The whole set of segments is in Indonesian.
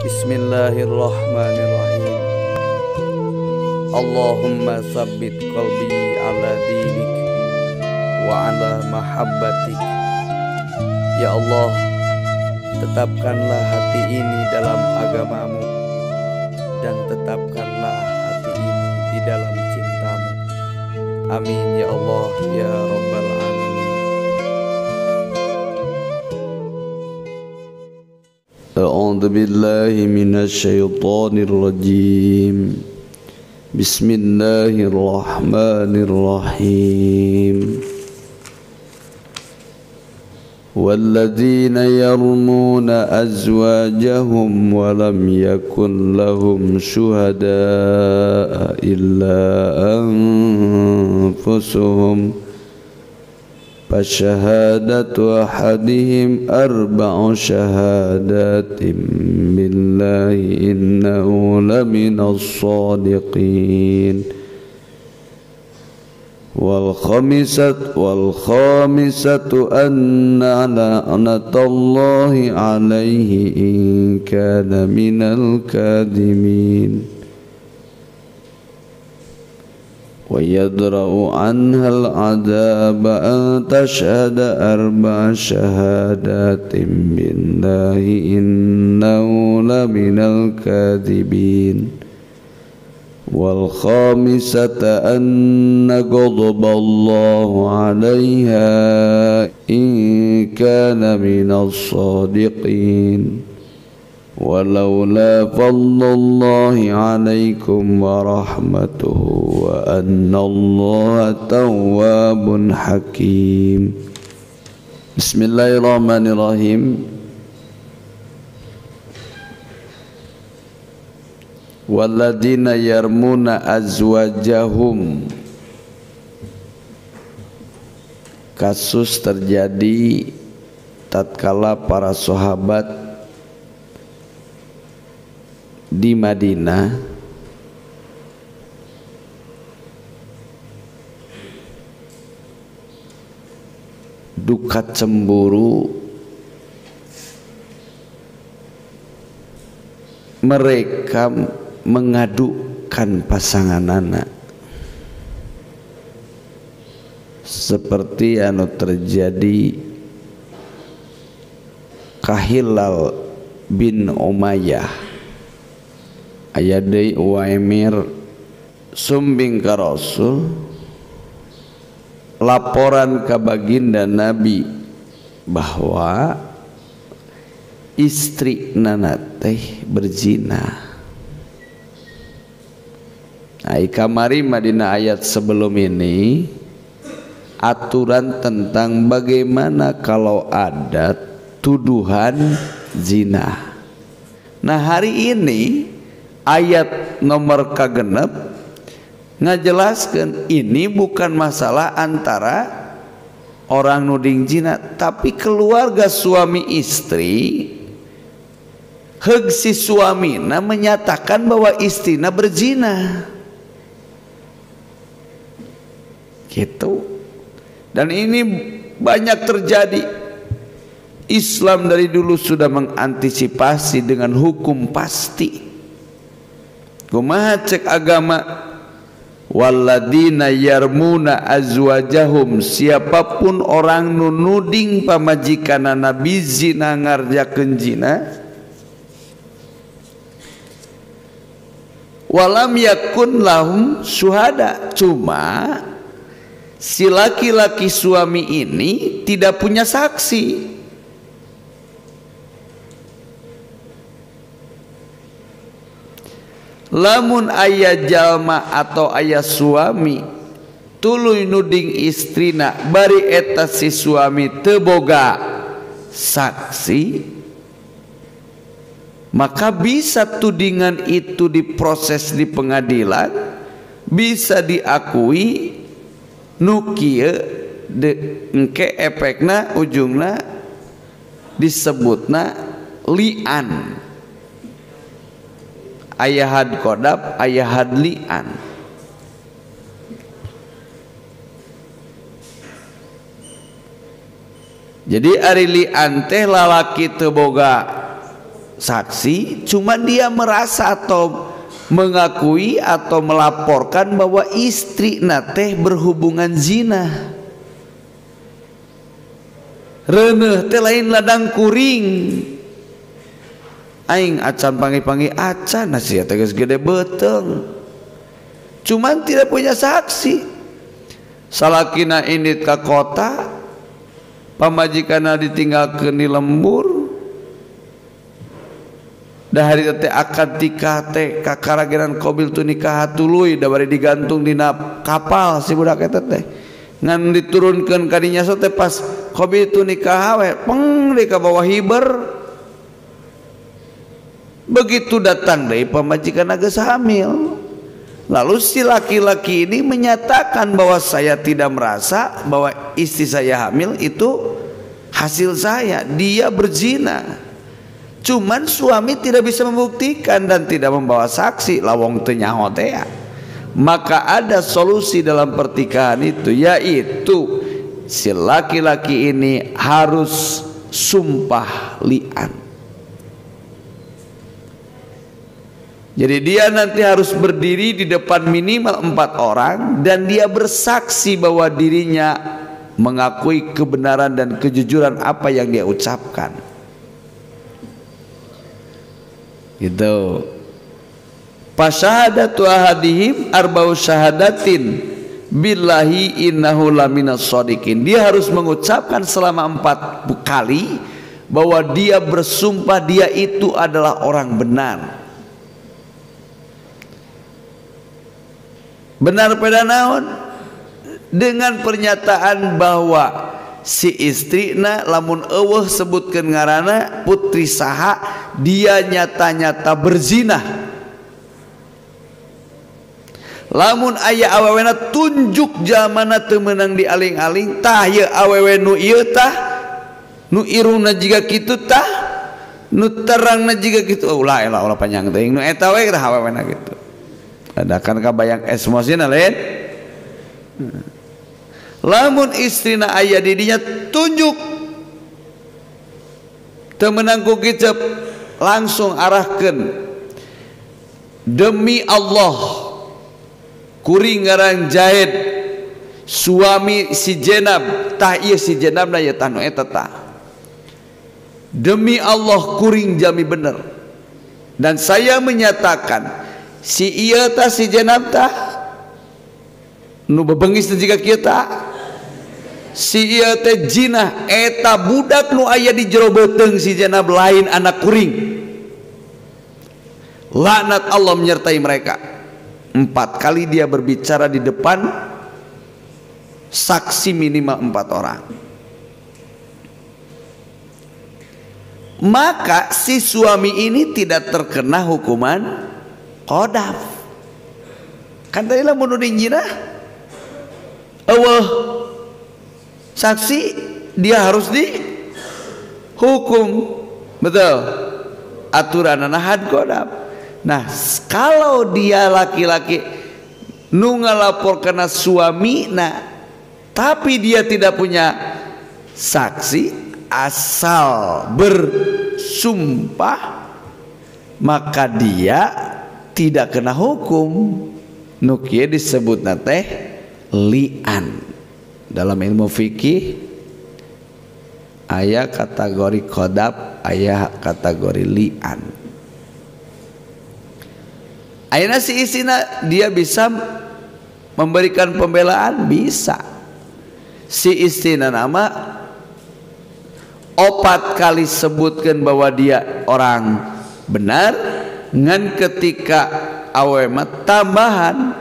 Bismillahirrahmanirrahim. Allahumma sabbit qalbi ala dinik wa ala mahabbatik. Ya Allah, tetapkanlah hati ini dalam agamamu, dan tetapkanlah hati ini di dalam cintamu. Amin ya Allah ya Rabbal Alamin. A'udzu billahi minasy syaithanir rajim. Bismillahirrahmanirrahim. Walladzina yarmuna azwajahum wa lam yakun lahum syuhada'a illa anfusuhum fasyahadatu ahadihim arba'u syahadatin billahi innahu laminas shadiqin. Wal khamisatu anna la'natallahi alaihi in kana minal kadhimin. Wa yadra'u anhal adaba an tashhada arba'a syahadatin billahi innahu laminal kadhibin. Wal khamisata anna ghadaballahu 'alaiha in kana minas shadiqin. Walaula fadlullahi 'alaikum wa rahmatuhu wa annallaha tawwabun hakim. Bismillahirrahmanirrahim. Walladzina yarmuna azwajahum. Kasus terjadi tatkala para sahabat di Madinah duka cemburu mereka mengadukan pasangan anak seperti anu terjadi Kahilal bin Umayyah aya deui Uwaimir sumbing ka Rasul laporan ka baginda Nabi bahwa istri nana teh berzina. Ai kamari Madinah ayat sebelum ini aturan tentang bagaimana kalau ada tuduhan zina. Nah hari ini ayat nomor kagenep ngajelaskeun ini bukan masalah antara orang nuding zina, tapi keluarga suami istri heug si suamina menyatakan bahwa istrina berzina gitu. Dan ini banyak terjadi. Islam dari dulu sudah mengantisipasi dengan hukum pasti. Kumaha cek agama? Walladzina yarmuna azwajahum, siapapun orang nunuding pamajikanana bizina ngarjakeun zina walam yakun lahum syuhada, cuma si laki-laki suami ini tidak punya saksi. Lamun aya jalma atau aya suami tuluy nuding istrina bari eta si suami teu boga saksi, maka bisa tudingan itu diproses di pengadilan, bisa diakui nu kieu engke efekna ujungna disebutna li'an. Aya had kodab, aya had li'an. Jadi ari li'an teh lalaki teu boga saksi, cuma dia merasa atau mengakui atau melaporkan bahwa istri teh berhubungan zina. Reuneuh teh lain ladang kuring. Aing acan panggil-panggil acan, nasi teh geus gede beuteng. Cuman tidak punya saksi. Salakina indit ka kota, pamajikanna ditinggalkeun di lembur. Da hari teh akad nikah teh kakaragenan qabil tu nikah tuluy da bari digantung dina kapal si budak eta teh. Ngan diturunkeun ka dinya teh pas qabil tu nikah we peng di ka bawah hiber. Begitu datang deui pamajikanna geus hamil. Lalu si laki-laki ini menyatakan bahwa saya tidak merasa bahwa istri saya hamil itu hasil saya, dia berzina. Cuman suami tidak bisa membuktikan dan tidak membawa saksi, lawong teu nyaho teh. Maka ada solusi dalam pertikahan itu, yaitu si laki-laki ini harus sumpah li'an. Jadi dia nanti harus berdiri di depan minimal 4 orang dan dia bersaksi bahwa dirinya mengakui kebenaran dan kejujuran apa yang dia ucapkan. Gitu. Fasyahadatu ahadihim arba'u syahadatin billahi innahu laminas shadiqin. Dia harus mengucapkan selama 4 kali bahwa dia bersumpah dia itu adalah orang benar. Benar pada naon? Dengan pernyataan bahwa si istrina lamun eueuh sebutkeun ngaranna putri saha, dia nyata-nyata berzina. Lamun aya awewena tunjuk jamana teu meunang dialing-aling, tah ye awewe nu ieu tah nu irungna jiga kitu tah nu terangna jiga kitu. Ulah panjang teuing nu eta we tah awewena kitu. Ada kan kabayang emosina lain. Lamun istrina aya di dinya tunjuk teu meunang ku kicep, langsung arahkeun demi Allah kuring ngaran Zaid suami si Jenab, tah ieu si Jenabna ya tah nu eta tah. Demi Allah kuring jami bener dan saya menyatakan si ieu tah si Jenab tah nu bebenggis teh jiga kieu tah si ieu teh jinah eta budak nu aya di jero beuteung si Jenab lain anak kuring. Laknat Allah menyertai mereka. 4 kali dia berbicara di depan saksi minimal 4 orang. Maka si suami ini tidak terkena hukuman qadhaf. Kan tadi lamun nuding zina eueuh saksi dia harus dihukum. Betul. Aturanna had qadhaf. Nah, kalau dia laki-laki nu ngalaporkeun suamina tapi dia tidak punya saksi, asal bersumpah, maka dia tidak kena hukum. Nu kieu disebutna teh li'an. Dalam ilmu fikih aya kategori qadhaf, aya kategori li'an. Ayeuna si istina dia bisa memberikan pembelaan, bisa. Si istina nama 4 kali sebutkan bahwa dia orang benar, ngan ketika awema tambahan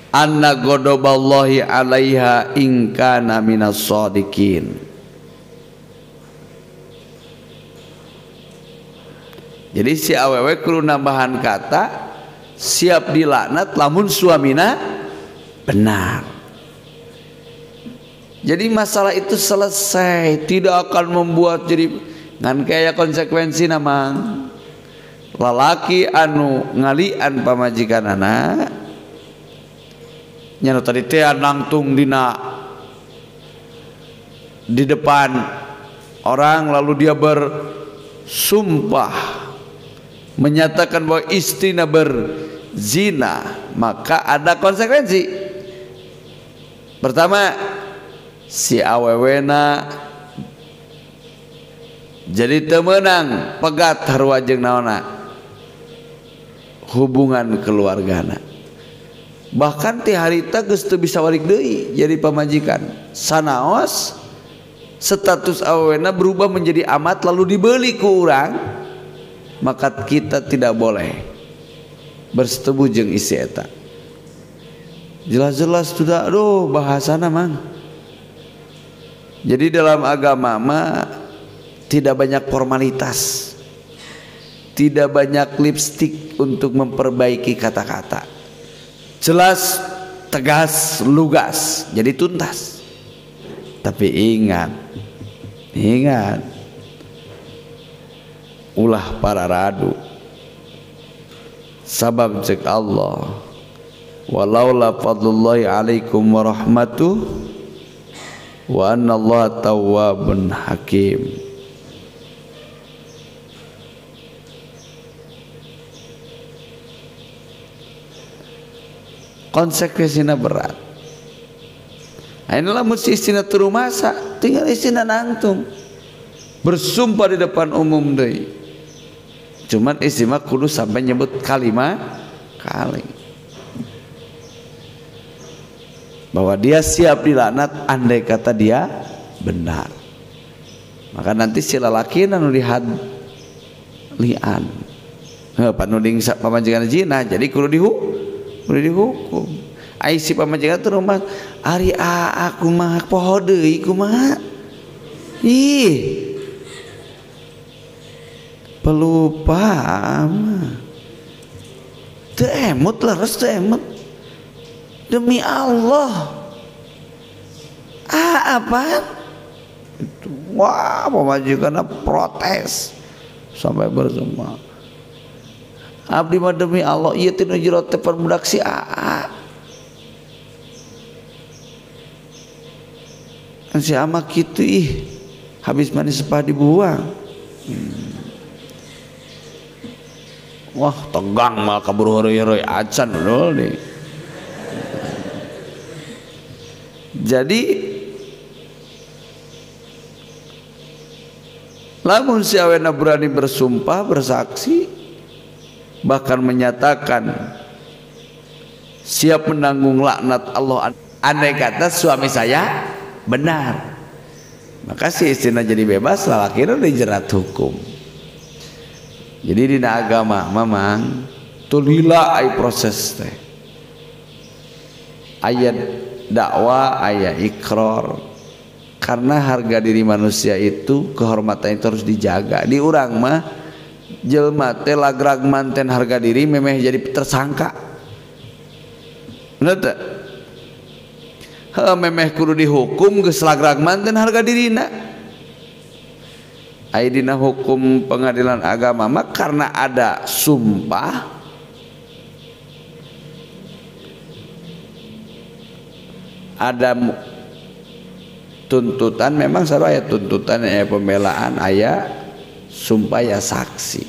anna ghadaballahi 'alaiha in kana minas shadiqin. Jadi si awewe kudu nambahan kata siap dilaknat lamun suamina benar. Jadi masalah itu selesai, tidak akan membuat jadi ngan kayak konsekuensi namang lalaki anu ngalian pamajikanana nya tadi teh nangtung dina di depan orang lalu dia bersumpah menyatakan bahwa istrinya berzina, maka ada konsekuensi. Pertama, si awewena jadi temenang pegat harua jeung naonna hubungan keluargana. Bahkan ti harita geus teu bisa balik deui jadi pamajikan. Sanaos status awewena berubah menjadi amat lalu dibeli ku urang, maka kita tidak boleh bersetubuh jeung istri eta. Jelas-jelas sudah, aduh bahasana mang. Jadi dalam agama mah tidak banyak formalitas, tidak banyak lipstik untuk memperbaiki kata-kata. Jelas, tegas, lugas, jadi tuntas. Tapi ingat, ulah para radu. Sabab cek Allah, walaula fadlullahi alaikum wa rahmatuh wa anna Allah tawwabun hakim. Konsekuensinya berat. Nah, inilah mesti istina turu masa, tinggal istina nangtung bersumpah di depan umum deui. Cuman istri mah kudu sampai nyebut kalimat kali bahwa dia siap dilaknat andai kata dia benar. Maka nanti si lalaki anu lihat lian panuding pamajikan zina, jadi kudu dihukum. Ai si pamajikan teh rumah ari aku mah poho deui kumaha. Ih. Pelupa mah. Teu emut leres teu emut. Demi Allah. Apaan? Itu wah pamajikanna protes sampai bersumpah. Abdi mah demi Allah ieu teh nu jero teh budak si Aa. Si ama kitu ih. Habis manis sepah dibuang. Wah, tegang mal kaburu heureuy acan dul nih. Jadi lamun si awena berani bersumpah, bersaksi, bahkan menyatakan siap menanggung laknat Allah andai kata suami saya benar, maka si istrinya jadi bebas, lalakina dijerat hukum. Jadi dina agama memang tulila ai proses teh, ayat dakwah, ayat ikrar. Karena harga diri manusia itu, kehormatan itu harus dijaga. Di urang mah jelma teh lagrag manten harga diri memeh jadi tersangka. Bener teh? Memeh kudu dihukum geus lagrag manten harga dirina. Aya dina hukum pengadilan agama mah karena ada sumpah ada tuntutan, memang selalu aya tuntutan, aya pembelaan, aya sumpah, ya saksi.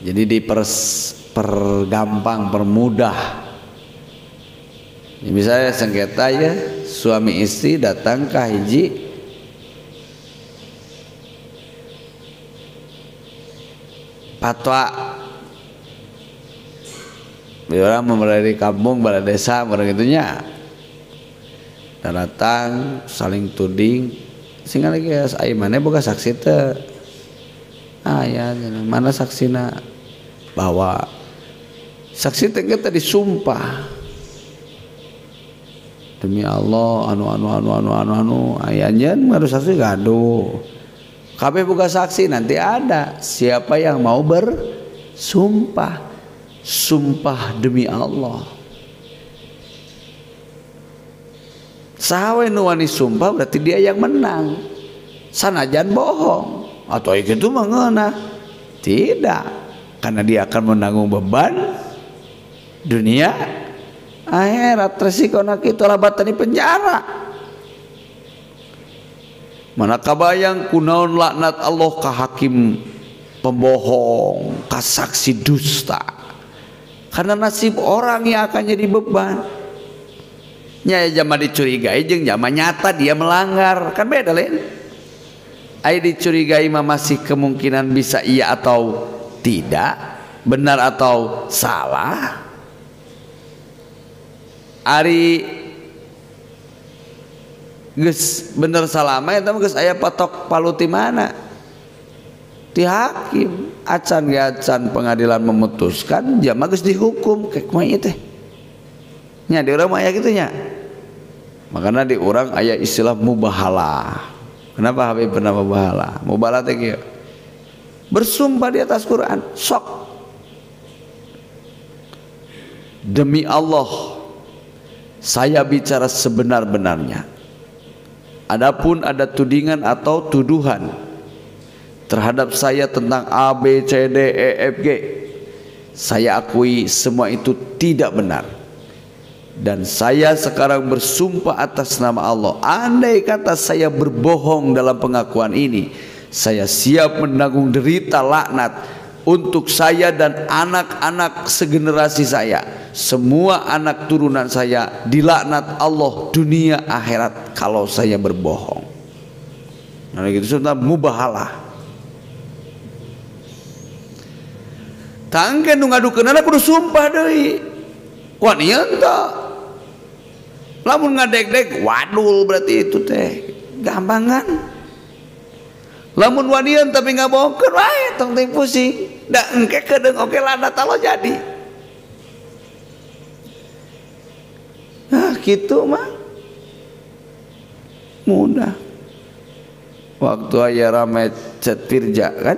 Jadi dipergampang, permudah. Misalnya sengketa ya suami istri datang ke hiji fatwa, orang memerai kampung, balai desa, barang itunya datang saling tuding, sehingga lagi ya mana boga saksi teh, ya mana saksina, bahwa saksi teh kita disumpah demi Allah anu ayahnya harus saksi gaduh, kabeh boga saksi, nanti ada siapa yang mau bersumpah, sumpah demi Allah. Sahawe nu wani sumpah berarti dia yang menang, sanajan bohong atau itu mah ngeunah. Tidak, karena dia akan menanggung beban dunia akhirat. Resiko nak itu labatan di penjara. Mana kabayang kunaon laknat Allah ka hakim pembohong, ka saksi dusta. Karena nasib orang yang akan jadi beban. Nya jama dicurigai jeung jama nyata dia melanggar, kan beda lain. Ai dicurigai mah masih kemungkinan bisa iya atau tidak, benar atau salah. Ari geus bener salah mah eta mah geus aya patok palu ti mana? Ti hakim. Acan ge acan pengadilan memutuskan jama geus dihukum kek mah ieu teh. Nya di urang mah aya kitu nya. Makana di urang aya istilah mubahalah. Kenapa Habib pernah mubahalah? Mubahalah teh kieu. Bersumpah di atas Quran, sok. Demi Allah, saya bicara sebenar-benarnya. Adapun ada tudingan atau tuduhan terhadap saya tentang A, B, C, D, E, F, G, saya akui semua itu tidak benar. Dan saya sekarang bersumpah atas nama Allah, andai kata saya berbohong dalam pengakuan ini, saya siap menanggung derita laknat untuk saya dan anak-anak segenerasi saya. Semua anak turunan saya dilaknat Allah dunia akhirat kalau saya berbohong. Nah gitu sebenarnya mubahalah. Tangke nu ngadukeunana kudu sumpah deui. Wah nieu teh. Lamun ngadeg-deg wadul berarti itu teh gampang kan? Lamun wadian tapi ngabohongkeun wae tong teh pusing. Da engke kedeung oke lana talo jadi. Nah gitu mah mudah. Waktu aya rame cet Firja kan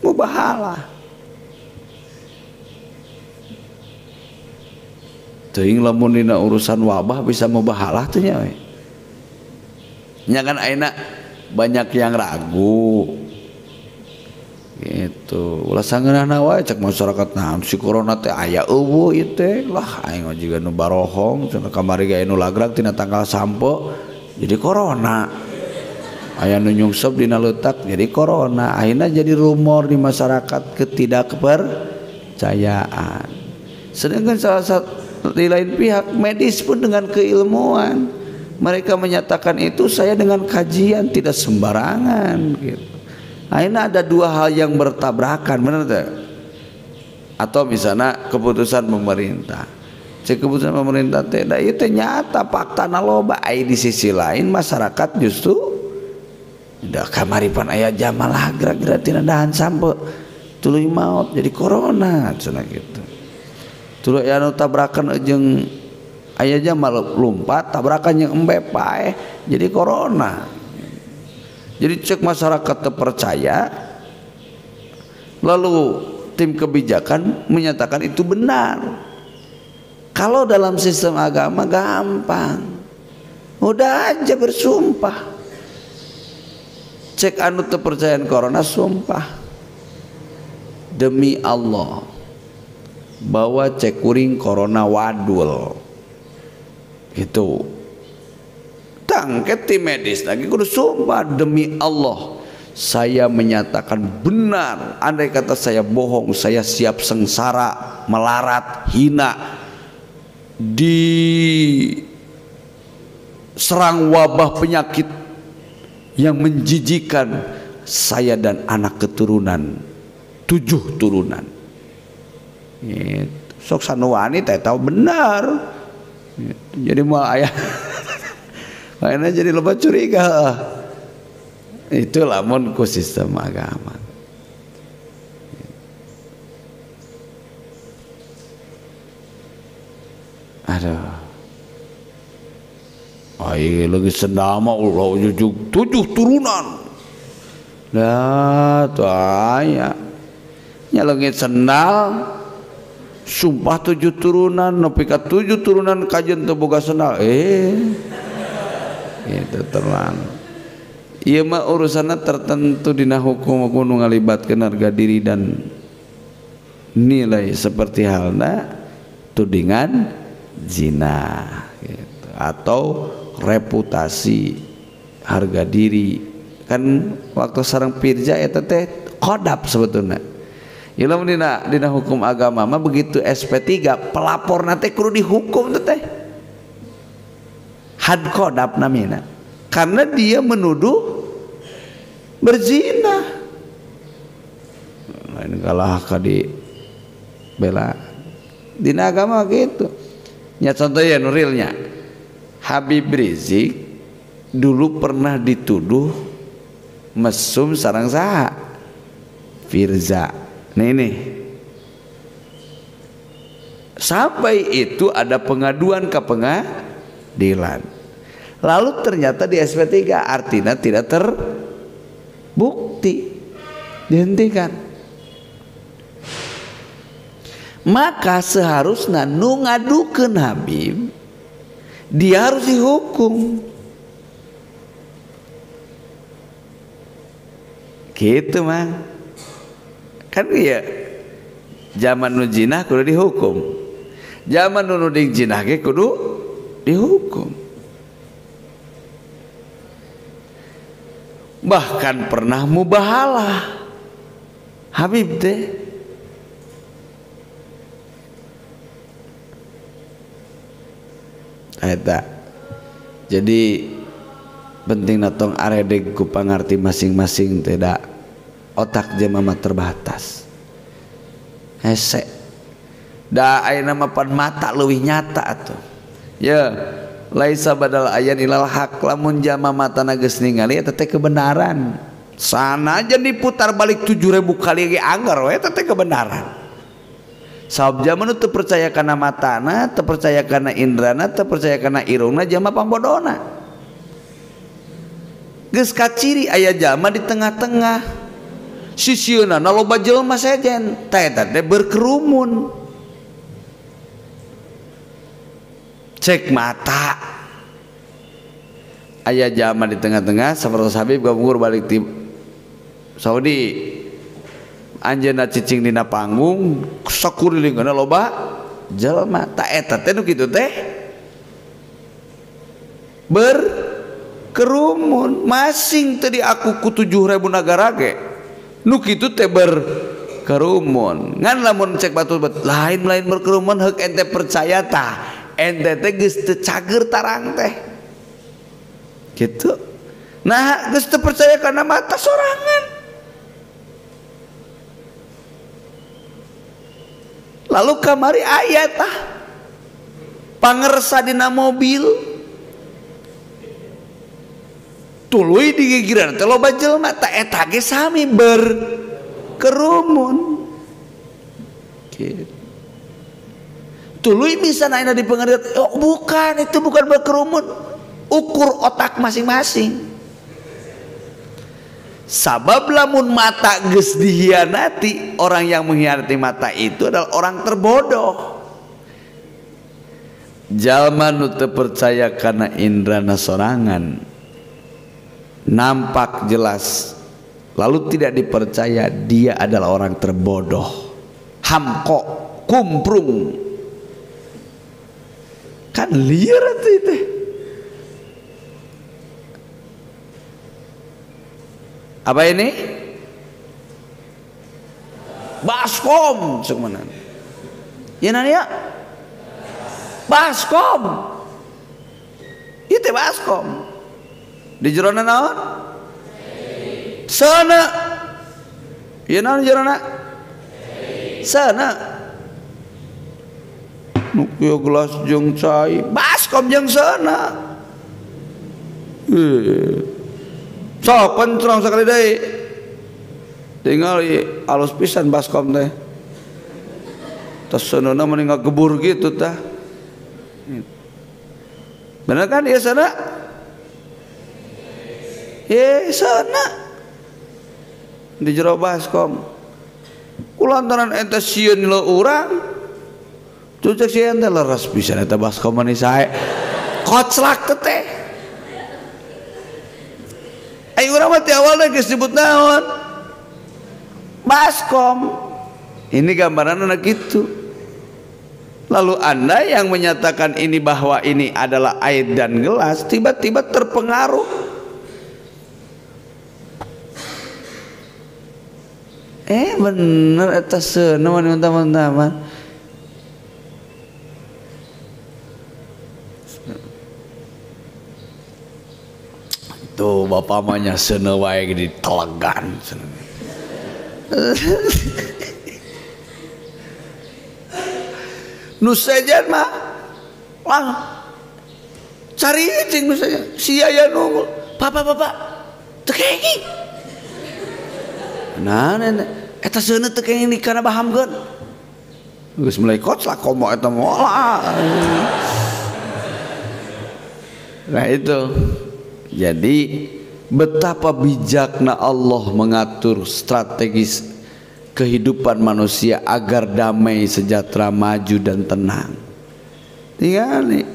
mubahalah. Teuing lamun dina urusan wabah bisa mubahalah teh nya we. Nya kan ayeuna banyak yang ragu gitu. Ulah sangeunana wae cek masyarakat naon si corona teh aya eueuh ieu teh lah aing mah jiga nu barohong cenah kamari ge anu lagrag tina tanggal sampo jadi corona. Aya nu nyungsep dina leutak jadi corona. Akhirna jadi rumor di masyarakat ketidakpercayaan. Sedangkan salah satu di lain pihak medis pun dengan keilmuan mereka menyatakan itu saya dengan kajian tidak sembarangan gitu. Akhirnya ada dua hal yang bertabrakan, benar tak? Atau misalnya keputusan pemerintah. Cek keputusan pemerintah teh da ieu teh nyata faktana loba. Ai di sisi lain masyarakat justru da kamaripan aya jamalah gerak-gerak tina dahan sampe tuluy maot jadi corona cenah kitu. Tuluy anu tabrakan jeung aya jamal lompat tabrakan yang embe pae jadi corona. Jadi cek masyarakat terpercaya, lalu tim kebijakan menyatakan itu benar. Kalau dalam sistem agama gampang, udah aja bersumpah. Cek anu terpercayaan corona sumpah demi Allah bahwa cek kuring corona wadul gitu. Tangke tim medis lagi kudu sumpah demi Allah saya menyatakan benar. Andai kata saya bohong saya siap sengsara, melarat, hina, diserang wabah penyakit yang menjijikan saya dan anak keturunan 7 turunan. Sok sanuwani teh tahu benar. Jadi mau ayah makanya jadi loba curiga. Itu lamun ku sistem agama. Aduh. Ai lagi sendama ulah ujug 7 turunan. Lah tuh aya. Nya leungit sendal sumpah 7 turunan nepi ka 7 turunan kajen teu boga sendal. Itu terang. Ieu mah urusanna tertentu dina hukum-hukum nu ngalibatkeun harga diri dan nilai seperti halna tudingan zina gitu. Atau reputasi harga diri. Kan waktu sareng firja eta teh qadab sebetulna. Ieu dina hukum agama mah begitu SP3 pelaporna teh kudu dihukum teh. Had qadab namina. Karena dia menuduh berzina. Lain kalah ka di bela. Dina agama gitu. Nya contohnya nurilnya. Habib Rizik dulu pernah dituduh mesum sareng saha? Firza. Nah ini. Sampai itu ada pengaduan ke pengadilan. Lalu ternyata di SP3 artinya tidak terbukti. Dihentikan. Maka seharusnya nu ngadukeun Habib dia harus dihukum. Gitu man. Kan ya zaman nu jinah kudu dihukum. Zaman nu nuding jinah ge kudu dihukum. Bahkan pernah mubahalah Habib teh. Eta. Jadi penting natong aredeg ku pangarti masing-masing tidak otak jemaah terbatas. Hese. Da ayeuna mah pan mata leuwih nyata atuh. Ya, laisa badal ayan ilal haq lamun jamaah matana geus ningali eta teh kebenaran. Sanajan diputar balik 7.000 kali ge anggar we eta teh kebenaran. Sabab zaman itu percaya karena matana, terpercaya karena indrana, terpercaya karena irungna, jama pambodona. Geus kaciri aya jama di tengah-tengah. Sisieuna loba jelema sejen, tah eta teh berkerumun. Cek mata. Aya jama di tengah-tengah, sapertos Habib gabungur balik ti Saudi. Anjeunna cicing dina panggung sakurilingeuna loba jelema ta eta teh nu kitu teh berkerumun masing teh diaku ku 7.000 nagara ge nu kitu teh berkerumun ngan lamun cek batul lain berkerumun heuk ente percaya tah ente teh geus teu cager tarang teh kitu nah geus teu percaya kana mata sorangan. Lalu kamari ayat pangersa dina mobil tuluy digigiran teh loba jelema ta eta ge sami berkerumun. Tuluy misalna ayeuna di pengadilan oh, bukan itu bukan berkerumun ukur otak masing-masing. Sabab lamun mata geus dihianati, orang yang mengkhianati mata itu adalah orang terbodoh. Jalma nu teu percaya kana indrana sorangan nampak jelas lalu tidak dipercaya, dia adalah orang terbodoh. Hamko kumprung kan liar itu. Apa ini? Baskom sebenarnya. Ya nanya? Baskom. Itu baskom. Di jerona naon? Sana. Ya naon jerona? Sana. Nukia gelas jeung cai. Baskom jeung sana. Sok pentrong sekali deui. Tinggal alus pisan baskom teh. Tas sonona mending ngagebur gitu tah. Bener kan ieu sana? Ye sana. Di jero baskom. Kulantaran ente sieun leuh urang. Cucek sieun teh leres pisan eta baskom mani sae. Koclak teh. Ayo urang mah ti awalna geus disebut naon? Baskom. Ini gambaran anak gitu. Lalu Anda yang menyatakan ini bahwa ini adalah air dan gelas tiba-tiba terpengaruh Bener eta seuneu teman-teman. Tuh bapak mahnya seuneu wae ditelegan. Nu sejen mah cari cing nu sejen sia aya nunggu papa teu kenging. Nah eta seuneu teu kenging di kana bahamkeun. Geus mulai koclak komo eta moal. Nah itu. Jadi betapa bijakna Allah mengatur strategis kehidupan manusia agar damai, sejahtera, maju dan tenang. Tinggal nih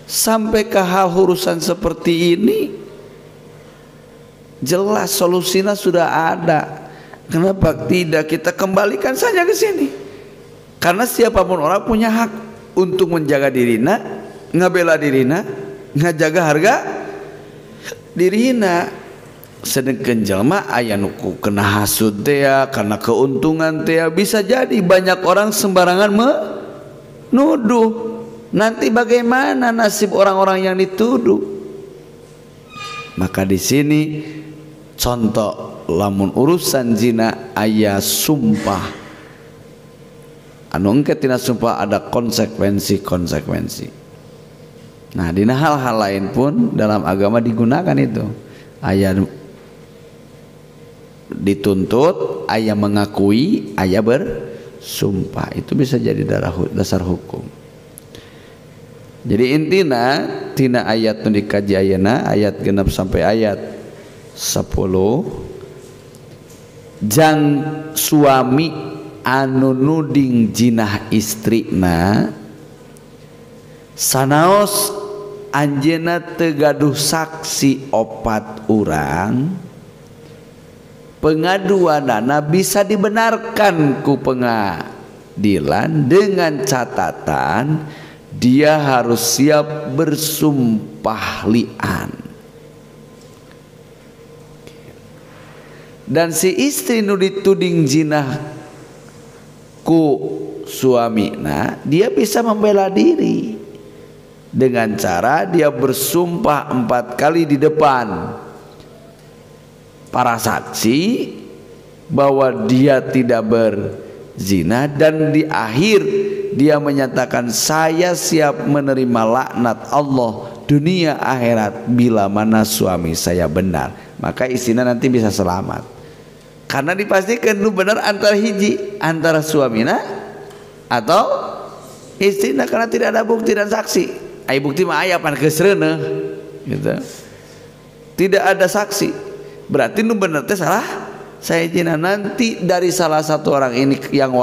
sampai ke hal urusan seperti ini jelas solusinya sudah ada. Kenapa tidak kita kembalikan saja ke sini? Karena siapapun orang punya hak untuk menjaga dirina, ngabela dirina, ngajaga harga dirina. Sedangkan jelma aya nu kena hasud teh karena keuntungan teh bisa jadi banyak orang sembarangan menuduh. Nanti bagaimana nasib orang-orang yang dituduh? Maka di sini contoh lamun urusan zina aya sumpah. Anu engke tina sumpah ada konsekuensi. Nah, di hal-hal lain pun dalam agama digunakan itu. Aya dituntut, aya mengakui, aya bersumpah. Itu bisa jadi dasar hukum. Jadi intina tina ayat nu dikaji ayeuna ayat 6 sampai ayat 10 jang suami anu nuding jinah istrina sanaos anjeunna teu gaduh saksi 4 urang pengaduanana bisa dibenarkan ku pengadilan dengan catatan dia harus siap bersumpah li'an. Dan si istri nu dituding zina ku suamina dia bisa membela diri dengan cara dia bersumpah 4 kali di depan para saksi bahwa dia tidak berzina, dan di akhir dia menyatakan saya siap menerima laknat Allah dunia akhirat bila mana suami saya benar. Maka istrinya nanti bisa selamat karena dipastikan nu benar antara suamina atau istrina, karena tidak ada bukti dan saksi. Ai bukti mah aya pan geusreuneuh gitu. Tidak ada saksi. Berarti nu benar teh salah saya zina. Nanti dari salah satu orang ini yang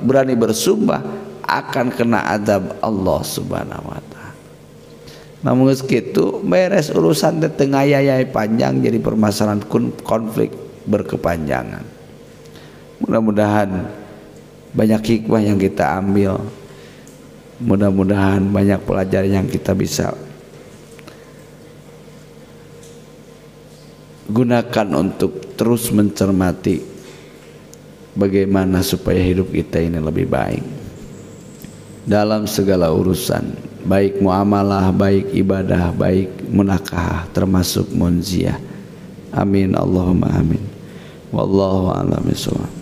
berani bersumpah akan kena azab Allah Subhanahu wa taala. Namun kitu beres urusan teh teu ngayayai panjang jadi permasalahan konflik berkepanjangan. Mudah-mudahan banyak hikmah yang kita ambil. Mudah-mudahan banyak pelajaran yang kita bisa gunakan untuk terus mencermati bagaimana supaya hidup kita ini lebih baik dalam segala urusan, baik muamalah, baik ibadah, baik munakahah, termasuk munziah. Amin Allahumma amin. Wallahu a'lam bishawab.